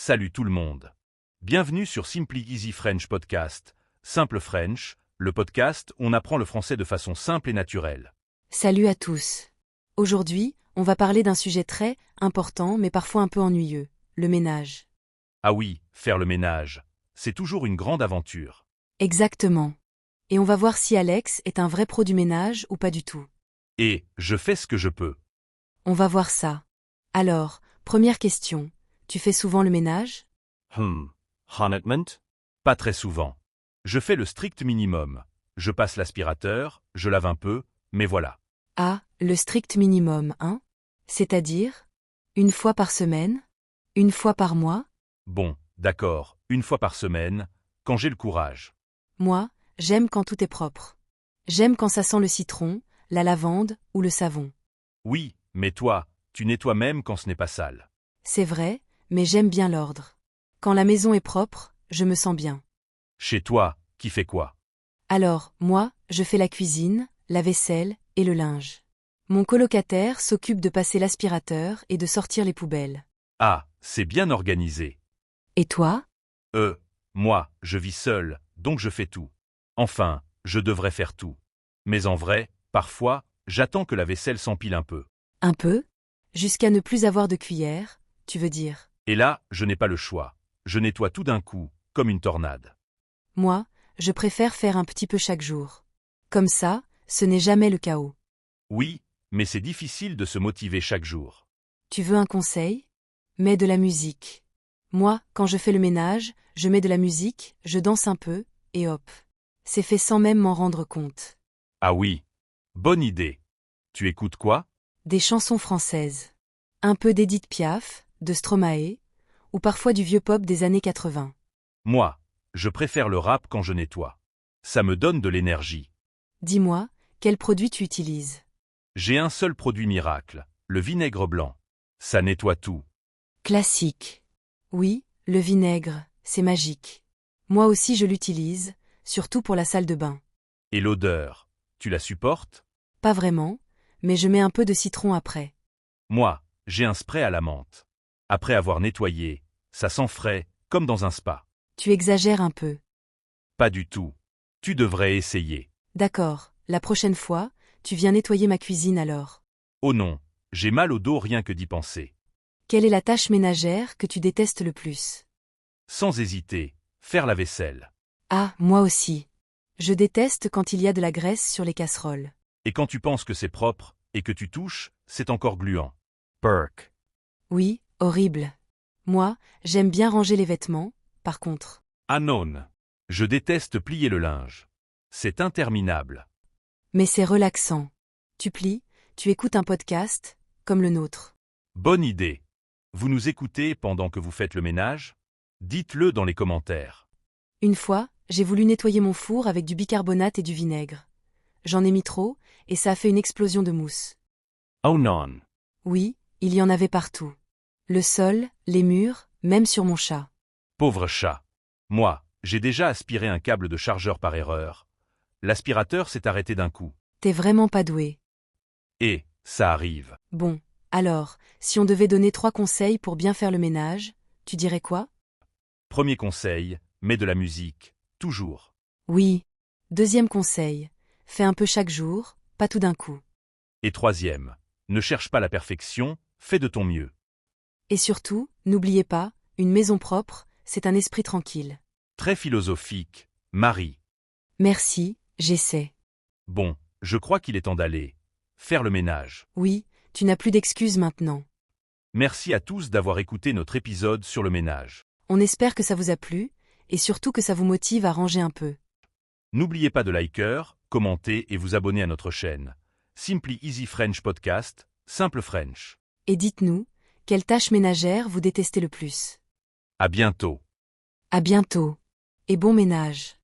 Salut tout le monde. Bienvenue sur Simply Easy French Podcast. Simple French, le podcast où on apprend le français de façon simple et naturelle. Salut à tous. Aujourd'hui, on va parler d'un sujet très important mais parfois un peu ennuyeux, le ménage. Ah oui, faire le ménage, c'est toujours une grande aventure. Exactement. Et on va voir si Alex est un vrai pro du ménage ou pas du tout. Et je fais ce que je peux. On va voir ça. Alors, première question, tu fais souvent le ménage? Honnêtement? Pas très souvent. Je fais le strict minimum. Je passe l'aspirateur, je lave un peu, mais voilà. Ah, le strict minimum, hein? C'est-à-dire? Une fois par semaine? Une fois par mois? Bon, d'accord, une fois par semaine, quand j'ai le courage. Moi, j'aime quand tout est propre. J'aime quand ça sent le citron, la lavande ou le savon. Oui, mais toi, tu nettoies même quand ce n'est pas sale. C'est vrai, mais j'aime bien l'ordre. Quand la maison est propre, je me sens bien. Chez toi, qui fait quoi? Alors, moi, je fais la cuisine, la vaisselle et le linge. Mon colocataire s'occupe de passer l'aspirateur et de sortir les poubelles. Ah, c'est bien organisé. Et toi? Euh, Moi, je vis seul, donc je fais tout. Enfin, je devrais faire tout. Mais en vrai, parfois, j'attends que la vaisselle s'empile un peu. Un peu? Jusqu'à ne plus avoir de cuillère, tu veux dire? Et là, je n'ai pas le choix. Je nettoie tout d'un coup, comme une tornade. Moi, je préfère faire un petit peu chaque jour. Comme ça, ce n'est jamais le chaos. Oui, mais c'est difficile de se motiver chaque jour. Tu veux un conseil? Mets de la musique. Moi, quand je fais le ménage, je mets de la musique, je danse un peu, et hop. C'est fait sans même m'en rendre compte. Ah oui, bonne idée. Tu écoutes quoi? Des chansons françaises. Un peu d'Édith Piaf, de Stromae, ou parfois du vieux pop des années 80. Moi, je préfère le rap quand je nettoie. Ça me donne de l'énergie. Dis-moi, quel produit tu utilises? J'ai un seul produit miracle, le vinaigre blanc. Ça nettoie tout. Classique. Oui, le vinaigre, c'est magique. Moi aussi je l'utilise, surtout pour la salle de bain. Et l'odeur, tu la supportes? Pas vraiment, mais je mets un peu de citron après. Moi, j'ai un spray à la menthe. Après avoir nettoyé, ça sent frais, comme dans un spa. Tu exagères un peu. Pas du tout. Tu devrais essayer. D'accord, la prochaine fois, tu viens nettoyer ma cuisine alors. Oh non, j'ai mal au dos rien que d'y penser. Quelle est la tâche ménagère que tu détestes le plus? Sans hésiter, faire la vaisselle. Ah, moi aussi. Je déteste quand il y a de la graisse sur les casseroles. Et quand tu penses que c'est propre, et que tu touches, c'est encore gluant. Perk. Oui, horrible. Moi, j'aime bien ranger les vêtements, par contre. Ah non. Je déteste plier le linge. C'est interminable. Mais c'est relaxant. Tu plies, tu écoutes un podcast, comme le nôtre. Bonne idée. Vous nous écoutez pendant que vous faites le ménage? Dites-le dans les commentaires. Une fois, j'ai voulu nettoyer mon four avec du bicarbonate et du vinaigre. J'en ai mis trop, et ça a fait une explosion de mousse. Oh non. Oui, il y en avait partout. Le sol, les murs, même sur mon chat. Pauvre chat. Moi, j'ai déjà aspiré un câble de chargeur par erreur. L'aspirateur s'est arrêté d'un coup. T'es vraiment pas doué. Et, ça arrive. Bon, alors, si on devait donner 3 conseils pour bien faire le ménage, tu dirais quoi? Premier conseil, mets de la musique. Toujours. Oui. Deuxième conseil, fais un peu chaque jour, pas tout d'un coup. Et troisième, ne cherche pas la perfection, fais de ton mieux. Et surtout, n'oubliez pas, une maison propre, c'est un esprit tranquille. Très philosophique, Marie. Merci, j'essaie. Bon, je crois qu'il est temps d'aller faire le ménage. Oui, tu n'as plus d'excuses maintenant. Merci à tous d'avoir écouté notre épisode sur le ménage. On espère que ça vous a plu, et surtout que ça vous motive à ranger un peu. N'oubliez pas de liker, commenter et vous abonner à notre chaîne. Simply Easy French Podcast, Simple French. Et dites-nous, quelle tâche ménagère vous détestez le plus? À bientôt. À bientôt. Et bon ménage.